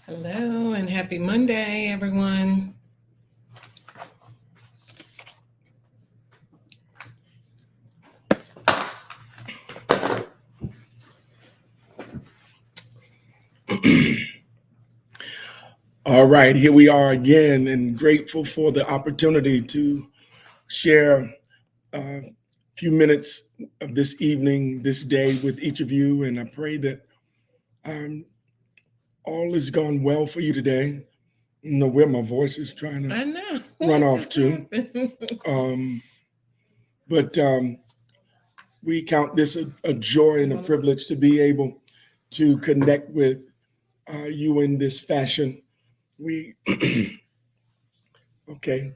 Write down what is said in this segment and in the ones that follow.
Hello and happy Monday, everyone. All right, here we are again, and grateful for the opportunity to share a few minutes of this evening, this day with each of you. And I pray that um, all has gone well for you today. I don't know where my voice is trying to I know run what off just to, happened. um, but we count this a joy You and a want to? privilege to be able to connect with you in this fashion. We okay.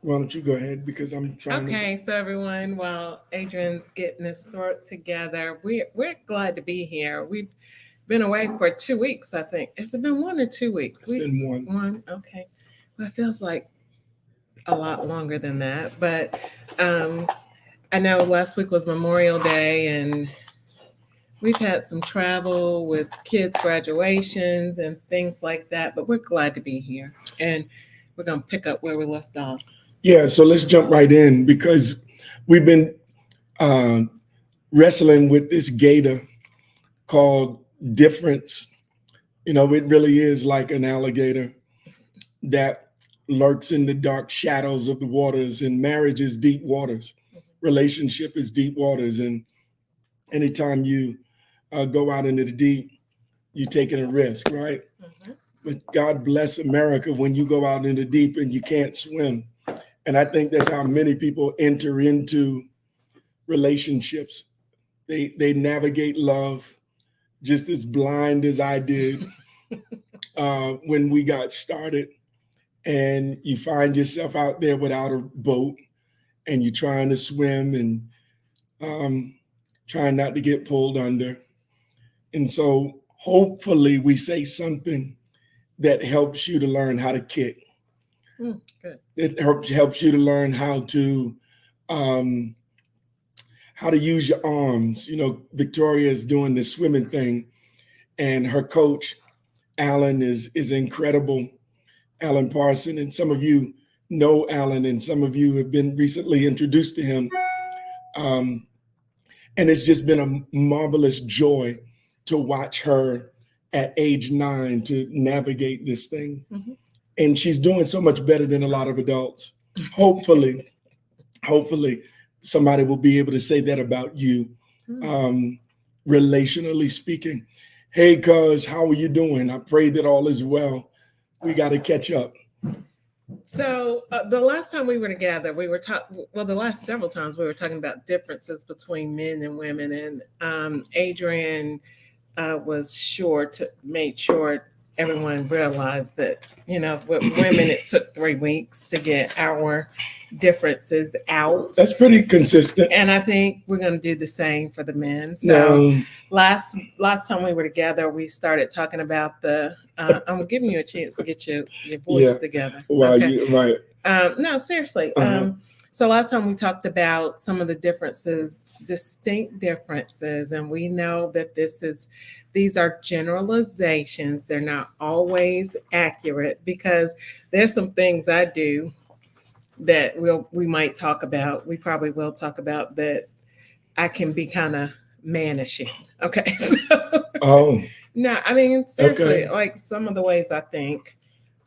Why don't you go ahead because I'm trying to. Okay, so everyone, while Adrian's getting his throat together, we're glad to be here. We've been away for 2 weeks, I think. Has it been 1 or 2 weeks? It's been one. One. Okay. Well, it feels like a lot longer than that, but um, I know last week was Memorial Day, and we've had some travel with kids' graduations and things like that, but we're glad to be here. And we're going to pick up where we left off. Yeah, so let's jump right in because we've been uh, wrestling with this gator called difference. You know, it really is like an alligator that lurks in the dark shadows of the waters, and marriage is deep waters, relationship is deep waters. And anytime you go out into the deep, you're taking a risk, right? Mm-hmm. But God bless America when you go out in the deep and you can't swim. And I think that's how many people enter into relationships. They navigate love just as blind as I did when we got started. And you find yourself out there without a boat, and you're trying to swim and um, trying not to get pulled under. And so, hopefully, we say something that helps you to learn how to kick. Good. It helps you to learn um, how to use your arms. You know, Victoria is doing this swimming thing, and her coach Alan is incredible. Alan Parson, and some of you know Alan, and some of you have been recently introduced to him. Um, and it's just been a marvelous joy to watch her at age 9 to navigate this thing. Mm-hmm. And she's doing so much better than a lot of adults. Hopefully, hopefully, somebody will be able to say that about you, um, relationally speaking. Hey, cuz, how are you doing? I pray that all is well. We got to catch up. So the last time we were together, we were talking. Well, the last several times we were talking about differences between men and women, and Adrian was made sure everyone realized that with women it took 3 weeks to get our differences out. That's pretty consistent. And I think we're going to do the same for the men. So No, last time we were together, we started talking about the. I'm giving you a chance to get your voice yeah. together. Well, Okay. you right. No, seriously. Uh-huh. So last time we talked about some of the differences, distinct differences, and we know that these are generalizations. They're not always accurate because there's some things I do that we might talk about. We probably will talk about that. I can be kind of manishing. Okay, so Oh, no, I mean seriously, okay. like some of the ways I think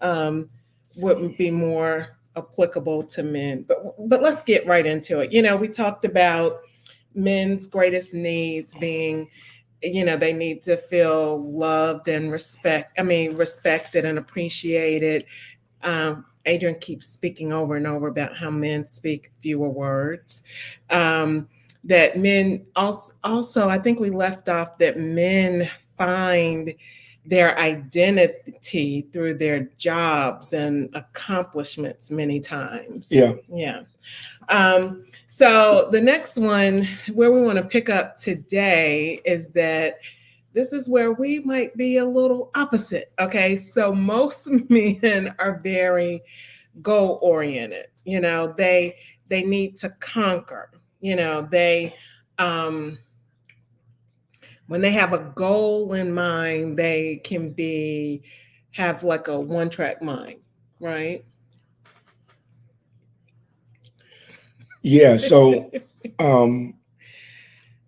um, would be more applicable to men. But let's get right into it. We talked about men's greatest needs being, they need to feel loved and respected and appreciated. Adrian keeps speaking over and over about how men speak fewer words. That men also, I think we left off that men find their identity through their jobs and accomplishments many times. Yeah. Yeah. So the next one where we want to pick up today is that this is where we might be a little opposite. Okay. So most men are very goal oriented. They need to conquer. They um when they have a goal in mind, they can be have like a one-track mind, right? Yeah. So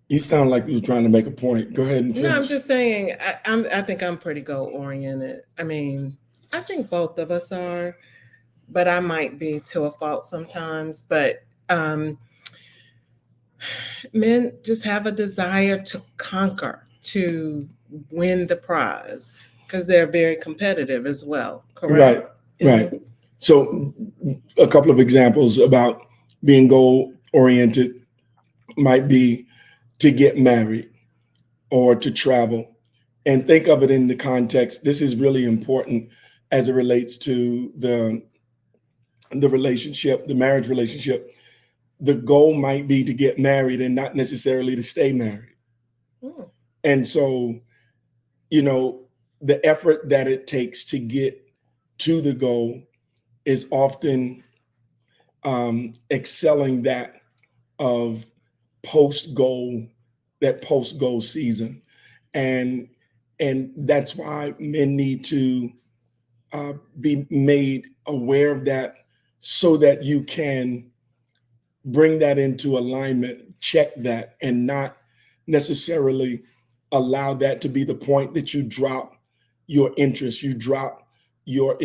you sound like you were trying to make a point. Go ahead and No, I'm finish. just saying. I think I'm pretty goal oriented. I mean, I think both of us are, but I might be to a fault sometimes. But um, men just have a desire to conquer, to win the prize, because they're very competitive as well. Correct. Right. Right. So a couple of examples about being goal oriented might be to get married or to travel. And think of it in the context. This is really important as it relates to the relationship, the marriage relationship. The goal might be to get married and not necessarily to stay married. Mm. And so, you know, the effort that it takes to get to the goal is often excelling that of post goal, that post goal season, and that's why men need to be made aware of that, so that you can bring that into alignment, check that, and not necessarily allow that to be the point that you drop your interest, you drop your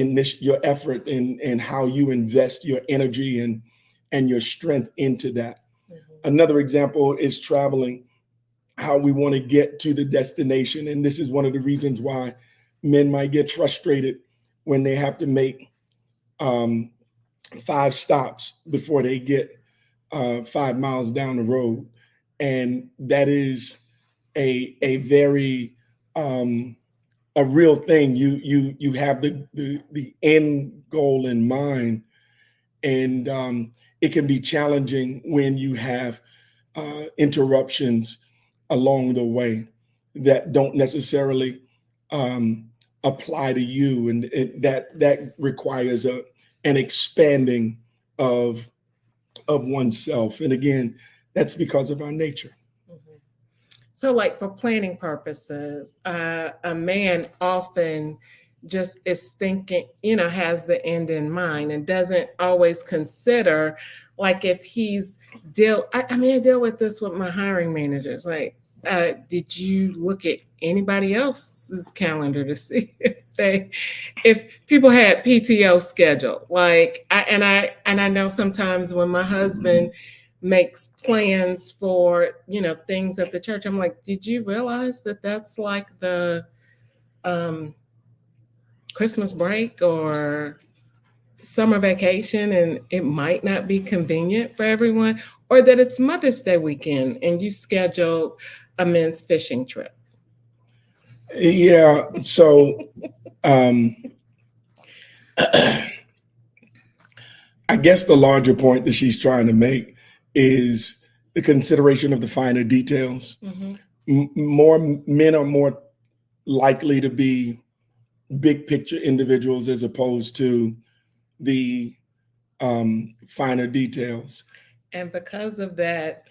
effort and how you invest your energy and your strength into that. Mhm. Another example is traveling, how we want to get to the destination. And this is one of the reasons why men might get frustrated when they have to make um, 5 stops before they get 5 miles down the road. And that is a very a real thing. You have the end goal in mind, and it can be challenging when you have interruptions along the way that don't necessarily apply to you, and that requires an expanding of oneself. And again, that's because of our nature. Mhm. So, like for planning purposes, a man often just is thinking, has the end in mind and doesn't always consider, like if he's I mean, I deal with this with my hiring managers. Like, did you look at anybody else's calendar to see if people had PTO scheduled? Like, I know sometimes when my husband makes plans for things at the church, I'm like, did you realize that that's like the um Christmas break or summer vacation, and it might not be convenient for everyone, or that it's Mother's Day weekend and you scheduled a men's fishing trip. Yeah. So um, I guess the larger point that she's trying to make is the consideration of the finer details. Mm-hmm. More men are more likely to be big picture individuals as opposed to the finer details. And because of that,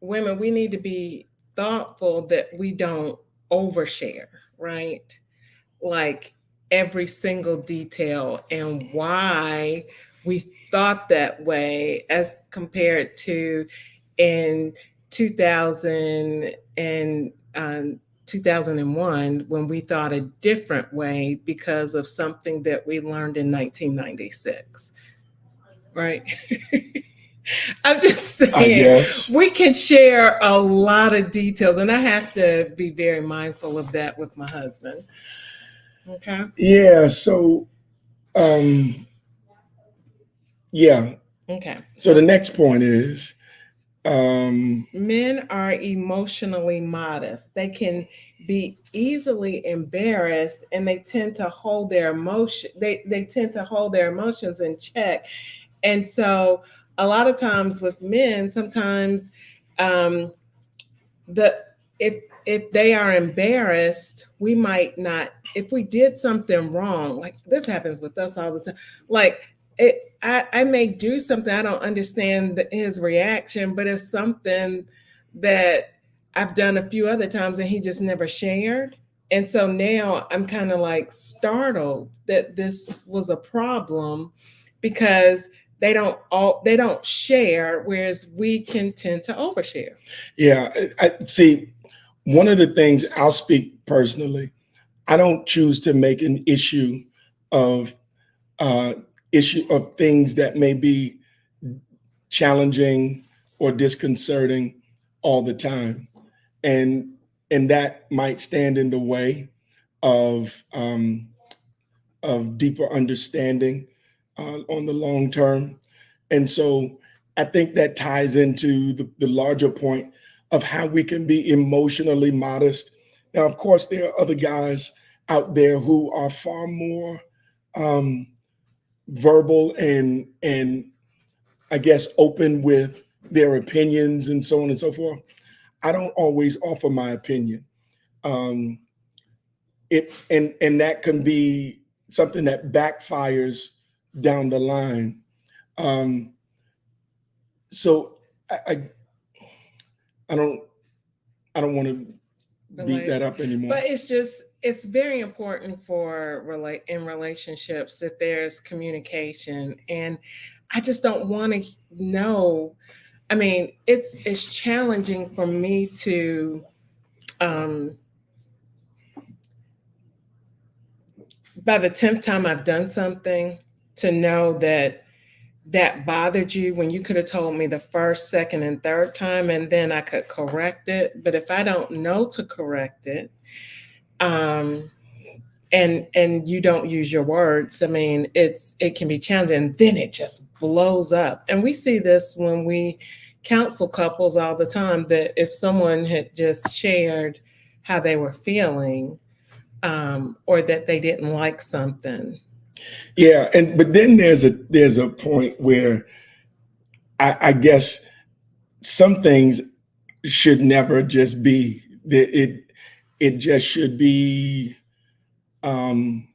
women, we need to be thoughtful that we don't overshare, right? Like every single detail and why we thought that way as compared to in 2000 and 2001 when we thought a different way because of something that we learned in 1996, right? I'm just I saying guess. we can share a lot of details, and I have to be very mindful of that with my husband. Okay. Yeah. So yeah. Okay. So the next point is Men are emotionally modest. They can be easily embarrassed, and they tend to hold their emotion. They tend to hold their emotions in check. And so, a lot of times with men, sometimes um, the if they are embarrassed, we might not. If we did something wrong, like this happens with us all the time, like I may do something, I don't understand his reaction, but if something that I've done a few other times and he just never shared, And so now I'm kind of like startled that this was a problem because they don't share, whereas we can tend to overshare. Yeah, I see. One of the things, I'll speak personally, I don't choose to make an of uh, issue of things that may be challenging or disconcerting all the time, and that might stand in the way of deeper understanding on the long term. And so I think that ties into the larger point of how we can be emotionally modest. Now, of course, there are other guys out there who are far more um, verbal and I guess open with their opinions and so on and so forth. I don't always offer my opinion. Um, it and that can be something that backfires down the line. Um, so I I don't I don't want to beat Like, that up anymore. but it's very important for relate in relationships that there's communication, and I just don't want to know. I mean, it's challenging for me to um by the 10th time I've done something, to know that that bothered you when you could have told me the first, second, and third time, and then I could correct it. But if I don't know to correct it, um, and you don't use your words, I mean, it can be challenging. Then it just blows up, and we see this when we counsel couples all the time. That if someone had just shared how they were feeling, or that they didn't like something. Yeah, and but then there's a point where I guess some things should never just be. It just should be. Um,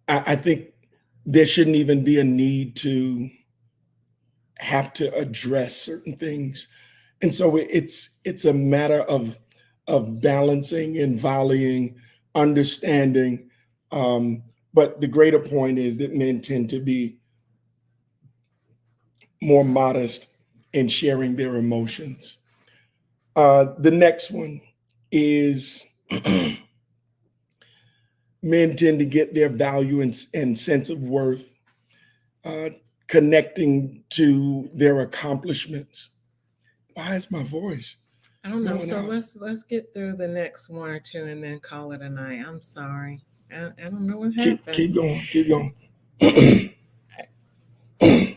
I think there shouldn't even be a need to have to address certain things, and so it's a matter of balancing and volleying, understanding. But the greater point is that men tend to be more modest in sharing their emotions. The next one is men tend to get their value and sense of worth uh, connecting to their accomplishments. Why is my voice I don't know. going So out? let's get through the next one or two and then call it a night. I'm sorry. I don't know what happened. Keep going, keep going.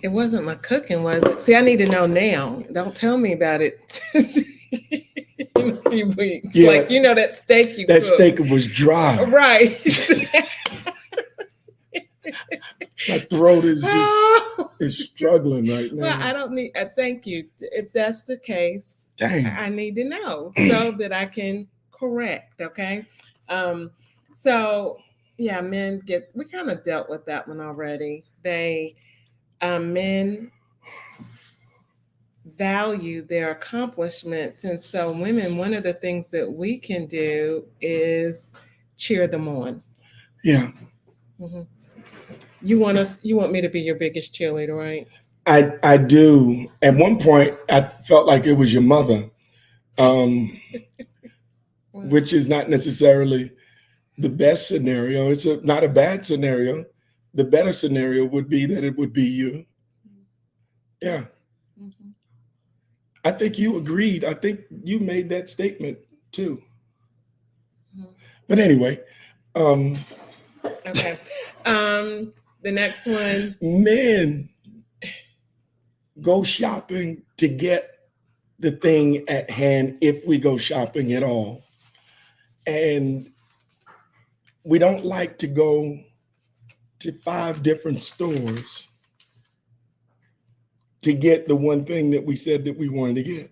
It wasn't my cooking, was it? See, I need to know now. Don't tell me about it in a few weeks. Yeah, Like, that steak you that cooked. steak was dry. Right. My throat is struggling right Well, now. I don't need. Thank you. If that's the case, Dang. I need to know so that I can correct. Okay. Um. So yeah, men get. We kind of dealt with that one already. Men value their accomplishments, and so women. One of the things that we can do is cheer them on. Yeah, Mhm. You want us? You want me to be your biggest cheerleader, right? I do. At one point, I felt like it was your mother, um, Well, which is not necessarily the best scenario. It's not a bad scenario. The better scenario would be that it would be you. Yeah, mhm. I think you agreed. I think you made that statement too. Mhm. But anyway, um, Okay. Um, the next one. men go shopping to get the thing at hand if we go shopping at all. And we don't like to go to 5 different stores to get the one thing that we said that we wanted to get.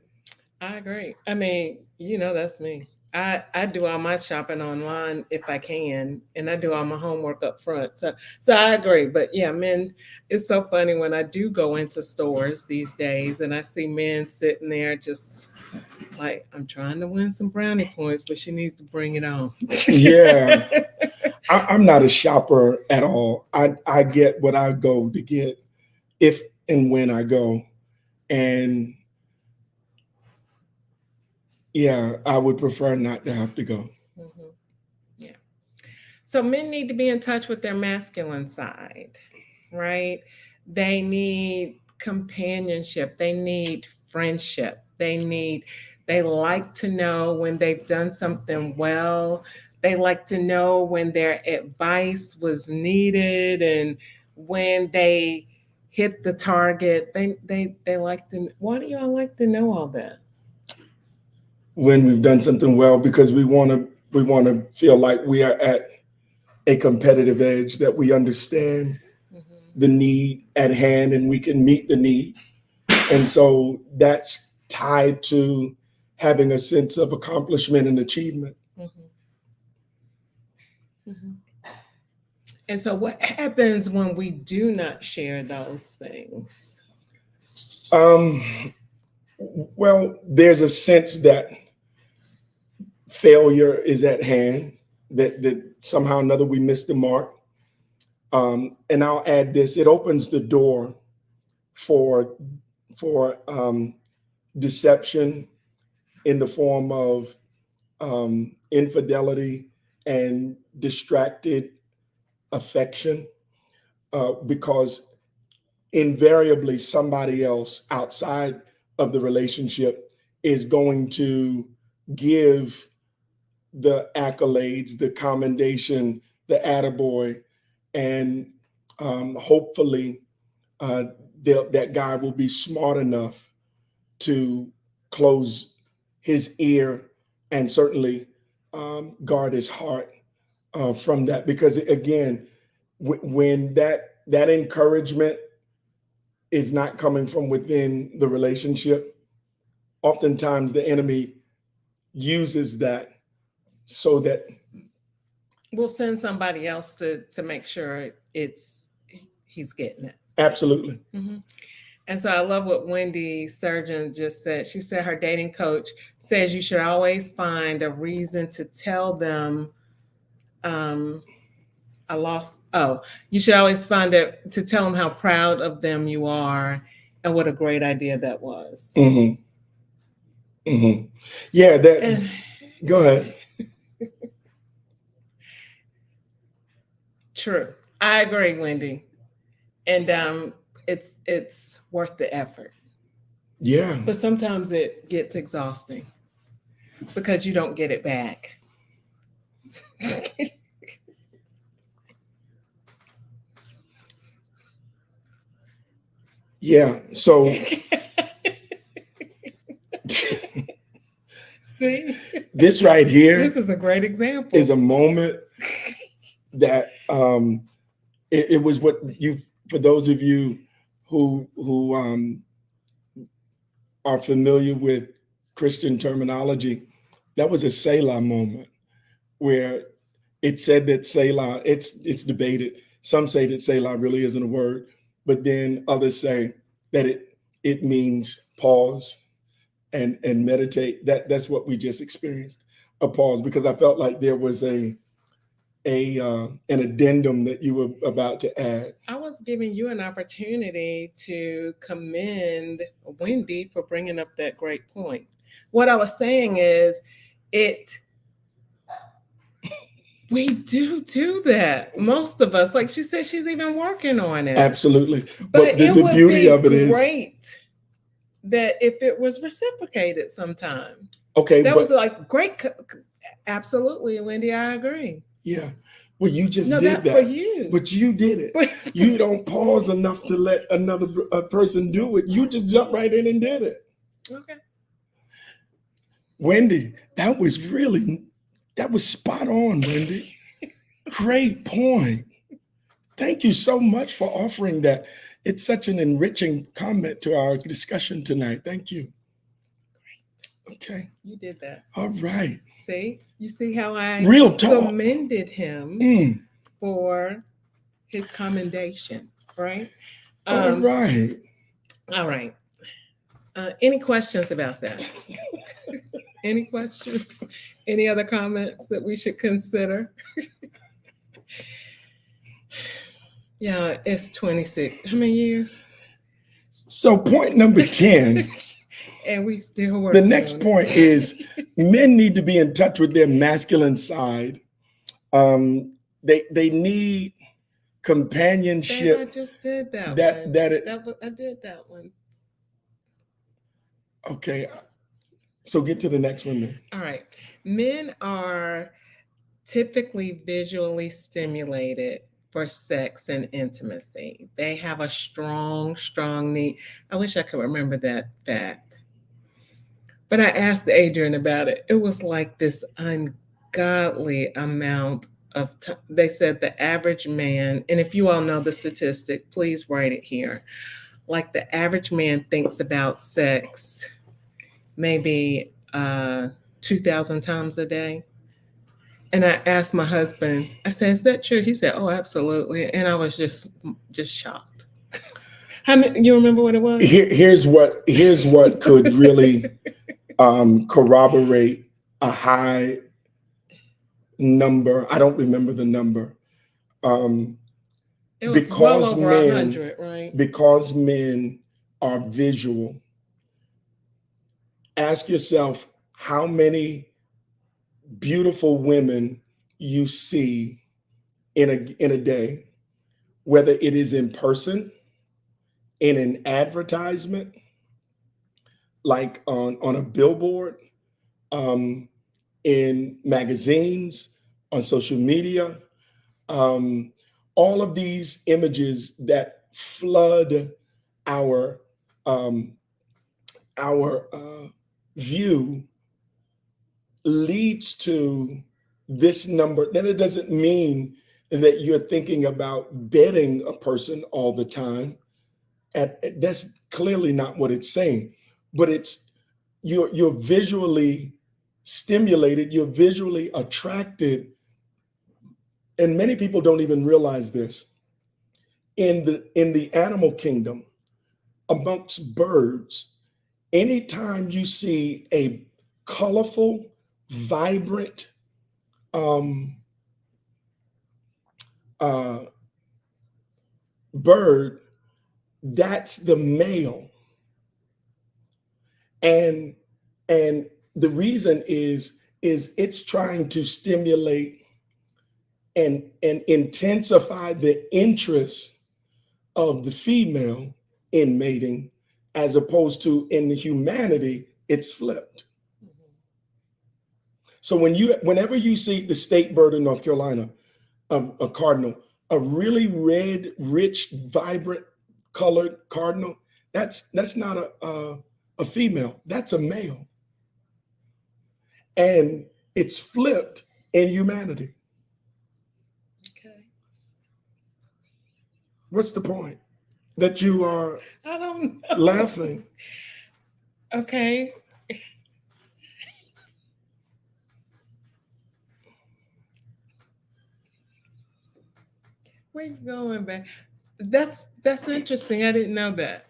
I agree. I mean, that's me. I do all my shopping online if I can, and I do all my homework up front. So I agree. But yeah, men, it's so funny when I do go into stores these days and I see men sitting there just Like, I'm trying to win some brownie points, but she needs to bring it on. Yeah. I'm not a shopper at all. I get what I go to get if and when I go. And yeah, I would prefer not to have to go. Mhm. Yeah. So men need to be in touch with their masculine side, right? They need companionship. They need friendship. They like to know when they've done something well. They like to know when their advice was needed and when they hit the target. They like to, why do y'all like to know all that? When we've done something well, because we want to feel like we are at a competitive edge, that we understand Mhm. the need at hand and we can meet the need. And so that's tied to having a sense of accomplishment and achievement. Mhm. Mhm. And so, what happens when we do not share those things? Um, well, there's a sense that failure is at hand, that somehow or another we missed the mark. And I'll add this: it opens the door for deception in the form of infidelity and distracted affection, because invariably somebody else outside of the relationship is going to give the accolades, the commendation, the attaboy, and hopefully uh, that guy will be smart enough to close his ear and certainly guard his heart from that. Because again, when that encouragement is not coming from within the relationship, oftentimes the enemy uses that so that We'll send somebody else to make sure he's getting it. absolutely. Mhm. And so I love what Wendy Surgeon just said. She said her dating coach says you should always find a reason to tell them um, I lost. Oh, you should always find it to tell them how proud of them you are and what a great idea that was. Hmm. Hmm. Yeah, that. And Go ahead. true, I agree, Wendy. And it's worth the effort, Yeah, but sometimes it gets exhausting because you don't get it back. yeah. So See, this right here this is a great example. is a moment that it was what you, for those of you who are familiar with Christian terminology, that was a Selah moment where it said that Selah, it's debated. Some say that Selah really isn't a word, but then others say that it means pause and meditate. That's what we just experienced, a pause, because I felt like there was an addendum that you were about to add. I was giving you an opportunity to commend Wendy for bringing up that great point. What I was saying is, it we do that. Most of us, like she said, she's even working on it. Absolutely. But the it would beauty be of it is, great that if it was reciprocated sometime. okay, That but was like great. Absolutely, Wendy, I agree. yeah, well, you just No, did that for that, you. but you did it. But You don't pause enough to let another person do it. You just jump right in and did it. okay. Wendy, that was spot on, Wendy. Great point. Thank you so much for offering that. It's such an enriching comment to our discussion tonight. Thank you. Okay. You did that. All right. See, you see how I Real talk. commended him Mm. for his commendation, right? All right. All right. Any questions about that? Any questions? Any other comments that we should consider? Yeah, it's 26. How many years? So point number 10, And we still the working next on it. point is men need to be in touch with their masculine side. They need Babe, I companionship. just did that That one. that it, I did that one. okay. So get to the next one then. All right. Men are typically visually stimulated for sex and intimacy. They have a strong need. I wish I could remember that fact. But I asked Adrian about it. It was like this ungodly amount of time. They said the average man, and if you all know the statistic, please write it here. Like the average man thinks about sex maybe 2,000 times a day. And I asked my husband, I said, "Is that true?" He said, "Oh, absolutely." And I was just shocked. How many, you remember what it was? Here's what could really corroborate a high number. I don't remember the number. It was well Because over men, 100, right? because men are visual. Ask yourself how many beautiful women you see in a day, whether it is in person, in an advertisement, like on a billboard, in magazines, on social media, all of these images that flood our um, our view leads to this number. Then it doesn't mean that you're thinking about bedding a person all the time. That's clearly not what it's saying. But it's you're visually stimulated, you're visually attracted, and many people don't even realize this. In the animal kingdom, amongst birds, anytime you see a colorful, vibrant uh, bird, that's the male. And the reason is it's trying to stimulate and intensify the interest of the female in mating, as opposed to in the humanity, it's flipped. So whenever you see the state bird in North Carolina, a cardinal, a really red, rich, vibrant colored cardinal, that's not a female, that's a male. And it's flipped in humanity. Okay. What's the point? That you are I don't know. laughing. Okay. Where you going back? That's interesting. I didn't know that.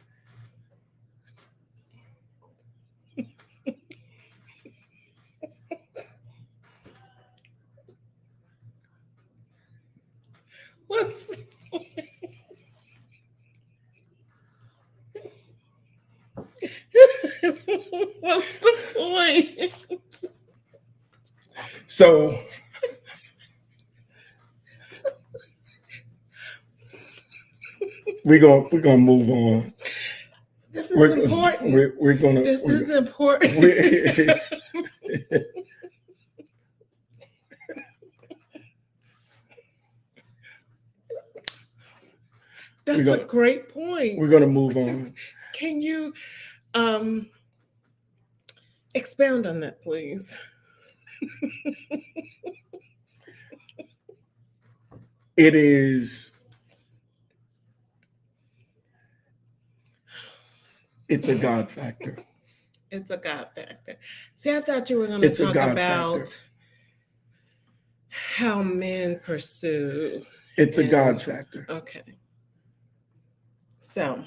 What's the point? What's the point? So we're gonna move on. This is important. We're gonna. This is important. That's a great point. We're gonna move on. Can you expound on that, please? It is. It's a God factor. It's a God factor. See, I thought you were going to It's a talk God about factor. how men pursue. It's a God factor. Okay. So,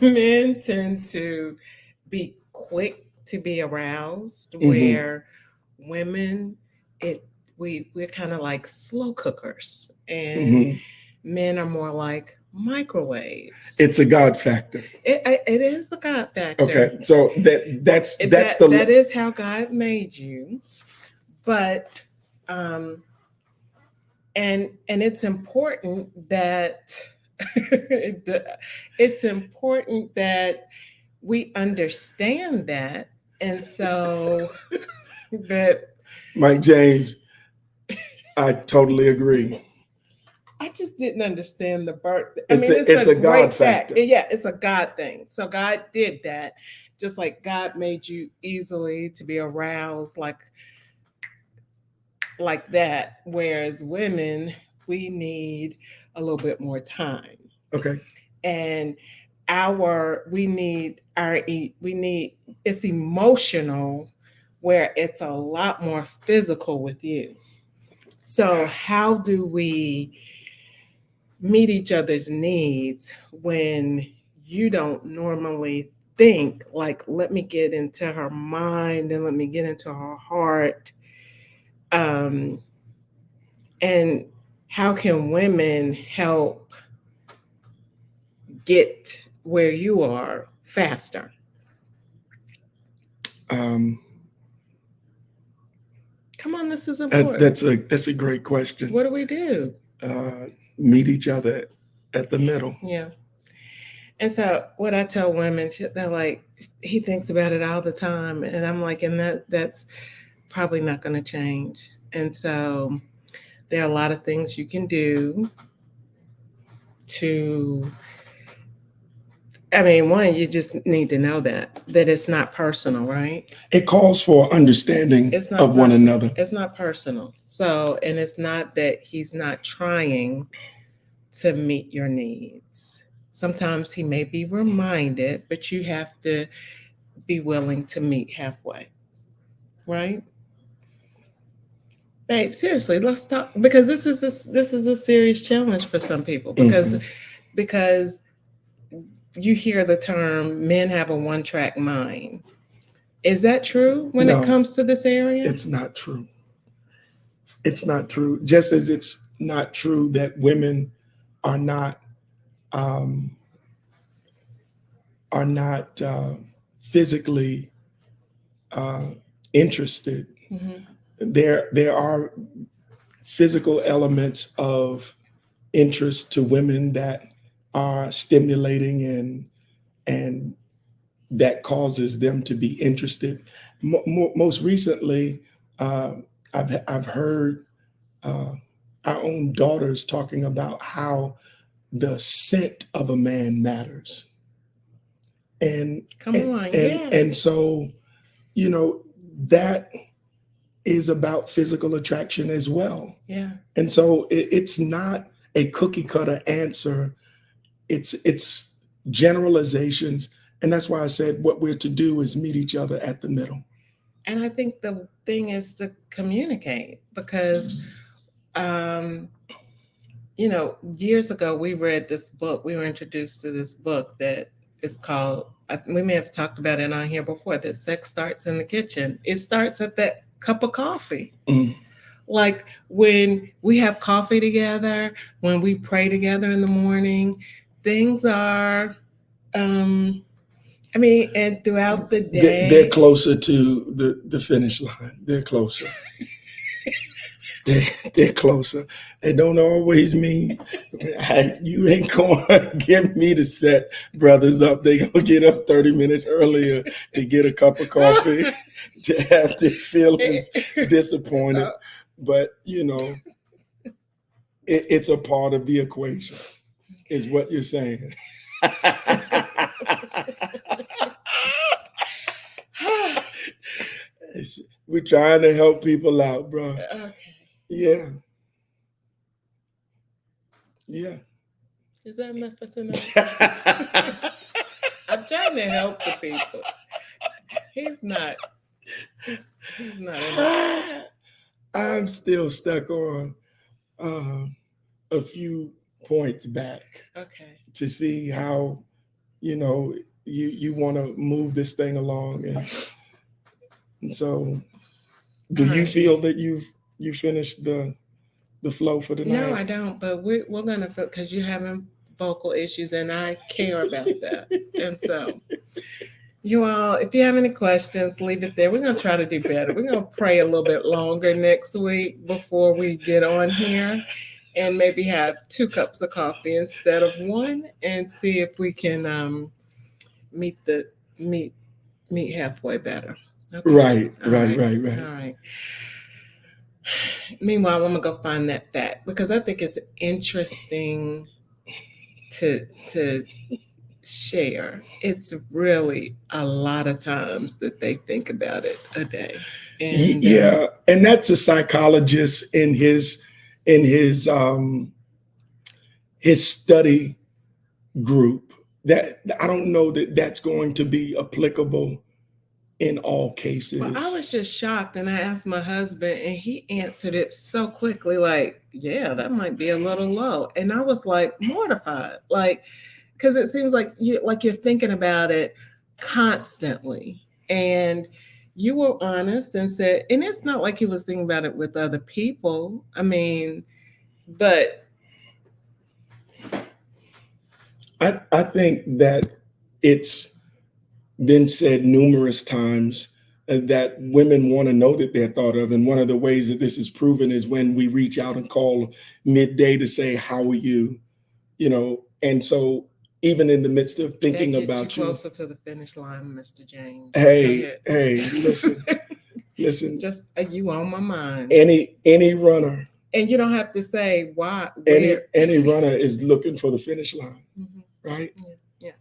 men tend to be quick to be aroused, Hmm. where women, it we're kind of like slow cookers, and Hmm. men are more like microwaves. It's a God factor. It is the God factor. Okay, so that's That the is how God made you, but um, and it's important that it's important that we understand that, and so that Mike James. I totally agree. I just didn't understand the birth. I It's mean, a it's it's a a God great fact. factor. Yeah, it's a God thing. So God did that, just like God made you easily to be aroused, like that. Whereas women, we need a little bit more time, Okay. and we need it's emotional, where it's a lot more physical with you. So how do we meet each other's needs when you don't normally think like, let me get into her mind and let me get into her heart, um, and how can women help get where you are faster? Um, Come on, this is important. that's a great question. What do we do? Uh, Meet each other at the middle. Yeah. And so what I tell women, they're like, he thinks about it all the time. And I'm like, and that's probably not going to change. And so there are a lot of things you can do to, I mean, one, you just need to know that it's not personal, right? It calls for understanding It's not of one personal. another. It's not personal. So, and it's not that he's not trying to meet your needs. Sometimes he may be reminded, but you have to be willing to meet halfway, right? Babe, seriously, let's talk, because this is a serious challenge for some people, Mhm. because you hear the term men have a one track mind. Is that true when it No, comes to this area? it's not true. It's not true. Just as it's not true that women are not um, physically uh, interested. Mhm. There are physical elements of interest to women that are stimulating and that causes them to be interested. Most recently, uh, I've heard uh, our own daughters talking about how the scent of a man matters, and Come on, yeah, and so you know that is about physical attraction as well. yeah. And so it's not a cookie cutter answer. It's generalizations, and that's why I said what we're to do is meet each other at the middle. And I think the thing is to communicate, because um, years ago we read this book. We were introduced to this book that is called, we may have talked about it on here before, that sex starts in the kitchen. It starts at that cup of coffee. Mm. Like when we have coffee together, when we pray together in the morning, things are, um, I mean, and throughout the They're day. closer to the finish line. They're closer. They're closer. They don't always mean you ain't gonna get me to set brothers up. They gonna get up 30 minutes earlier to get a cup of coffee, to have their feelings disappointed. But it's a part of the equation, is what you're saying. We're trying to help people out, bro. Okay. Yeah. Yeah. Is that enough for tonight? I'm trying to help the people. He's not. He's not enough. I'm still stuck on a few points back Okay. to see how you know, you want to move this thing along, and so, do All you right. feel that you finished the flow for No, tonight? I don't. But we're gonna because you're having vocal issues, and I care about that. And so, you all, if you have any questions, leave it there. We're gonna try to do better. We're gonna pray a little bit longer next week before we get on here, and maybe have 2 cups of coffee instead of one, and see if we can meet the meet meet halfway better. Okay. Right, All right, right. right, All right. right. Meanwhile, I'm gonna go find that fact because I think it's interesting to share. It's really a lot of times that they think about it a day, and Yeah, and that's a psychologist in his his study group. That I don't know that that's going to be applicable in all well, I cases. was just shocked, and I asked my husband, and he answered it so quickly, like, "Yeah, that might be a little low," and I was like mortified, like, because it seems like you're thinking about it constantly, and you were honest and said, and it's not like he was thinking about it with other people. I mean, but I think that it's been said numerous times that women want to know that they're thought of. And one of the ways that this is proven is when we reach out and call midday to say, "How are you?" You know, and so even in the midst of that thinking gets you about you, closer to the finish line, Mr. James. Go hey, ahead. hey, listen, Just you on my mind. any runner, And you don't have to say why, where. any runner is looking for the finish line, Mhm. right? Yeah, yeah,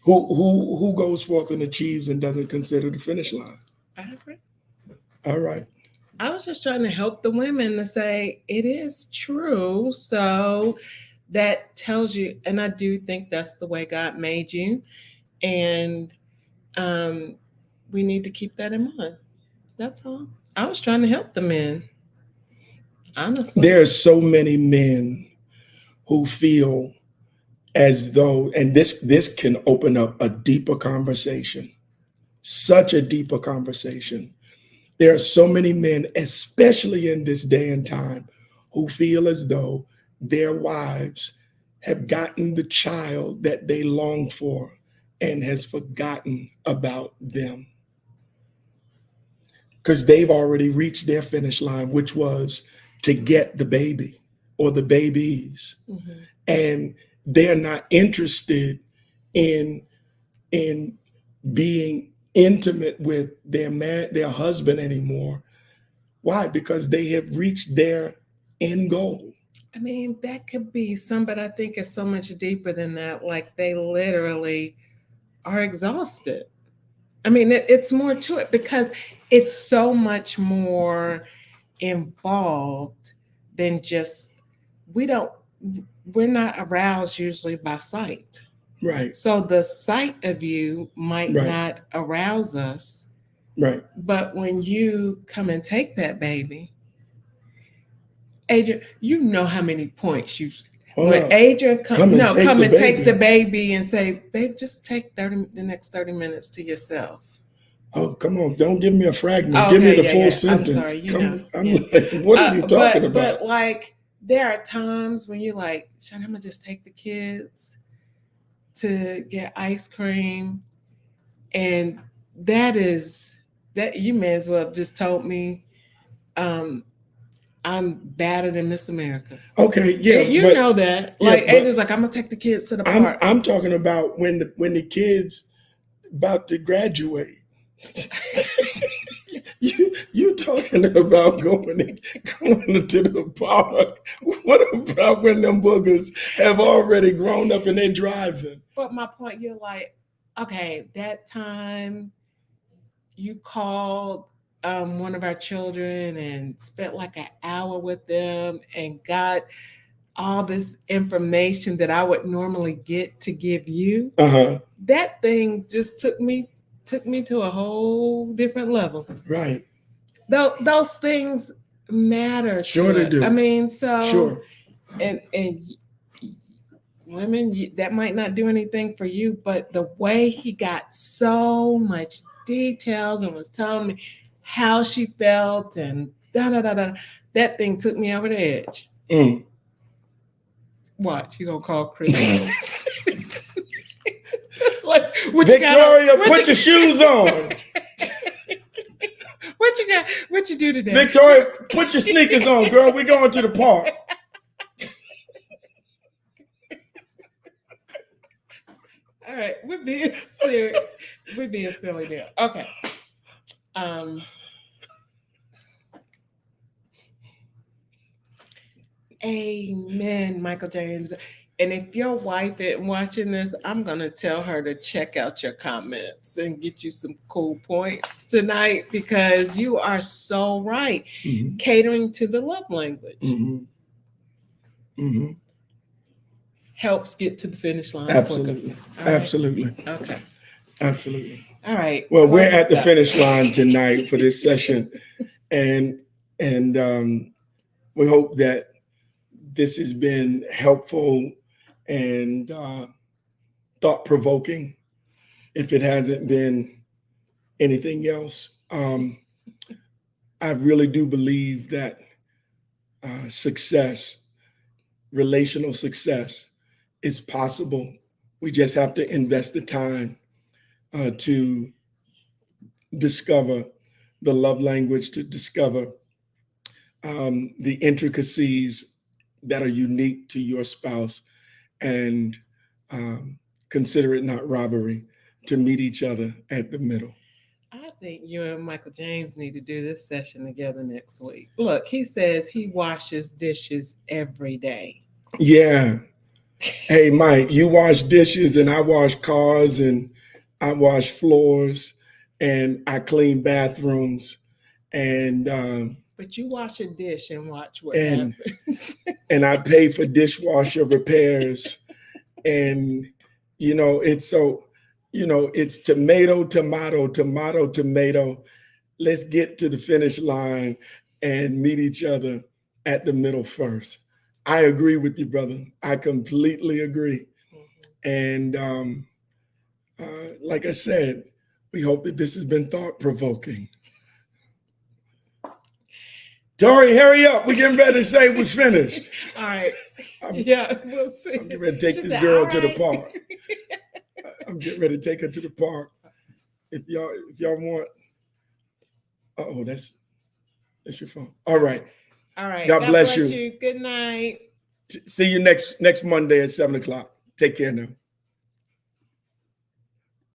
Who goes forth and achieves and doesn't consider the finish line? I agree. All right. I was just trying to help the women to say it is true. So that tells you, and I do think that's the way God made you. And um, we need to keep that in mind. That's all. I was trying to help the men, honestly. There are so many men who feel as though, and this can open up a deeper conversation, such a deeper conversation. There are so many men, especially in this day and time, who feel as though their wives have gotten the child that they long for and has forgotten about them because they've already reached their finish line, which was to get the baby or the babies. Mhm. And they're not interested in in being intimate with their husband anymore. Why? Because they have reached their end goal. I mean, that could be some, but I think it's so much deeper than that. Like they literally are exhausted. I mean, it's more to it because it's so much more involved than just we don't we're not aroused usually by sight. Right, So the sight of you might right, not arouse us, right. but when you come and take that baby, Adrian, you know how many points you Hold when up. Adrian Come and take the take the baby. baby and say, babe, just take the next 30 minutes to yourself. Oh, come on. Don't give me a fragment. Oh, Give me okay, the yeah, full yeah. I'm sentence. sorry, you know. Come, I'm Yeah. like, what are you talking about? But like there are times when you're like, Sean, I'm gonna just take the kids to get ice cream. And that is that you may as well have just told me um I'm better than Miss America. Okay, Yeah, yeah, you but know that. yeah, Like but Adrian's like, I'm gonna take the kids to the I'm park. I'm talking about when the kids about to graduate. You talking about going to the park? What about when them boogers have already grown up and they're driving? But my point, you're like, okay, that time you called one of our children and spent like an hour with them and got all this information that I would normally get to give you. Uh-huh. That thing just took me to a whole different level. Right. Those things matter Sure to they it. I do. mean, so Sure. and women, that might not do anything for you, but the way he got so much details and was telling me how she felt and da da da da, that thing took me over the edge. Mm. Watch, you gonna call Chris? Like, what Victoria, you got, put your shoes on. What you got? What you do today? Victoria, put your sneakers on, girl. We're going to the park. All right, we're being serious. We're being silly now. Okay. Amen, Michael James. And if your wife isn't watching this, I'm gonna tell her to check out your comments and get you some cool points tonight because you are so right. Mhm. Catering to the love language Mhm. Mhm. helps get to the finish line. Absolutely. quicker. All right. Absolutely. Okay. Absolutely. All right. Well, we're Close at the us up. finish line tonight for this session, and we hope that this has been helpful and thought-provoking. If it hasn't been anything else, I really do believe that success, relational success, is possible. We just have to invest the time to discover the love language, to discover the intricacies that are unique to your spouse, and consider it not robbery to meet each other at the middle. I think you and Michael James need to do this session together next week. Look, he says he washes dishes every day. Yeah. Hey, Mike, you wash dishes and I wash cars and I wash floors and I clean bathrooms and But you wash a dish and watch what And- happens. and I pay for dishwasher repairs. And it's so, it's tomato, tomato, tomato, tomato. Let's get to the finish line and meet each other at the middle first. I agree with you, brother. I completely agree. And like I said, we hope that this has been thought-provoking. Tori, hurry up. We're getting ready to say we're finished. All right. I'm We'll see. getting ready to take She this said, girl "All to the right." park. I'm getting ready to take her to the park. If y'all want, that's your phone. All right. All right. God bless you. you. Good night. See you next Monday at 7:00. Take care now.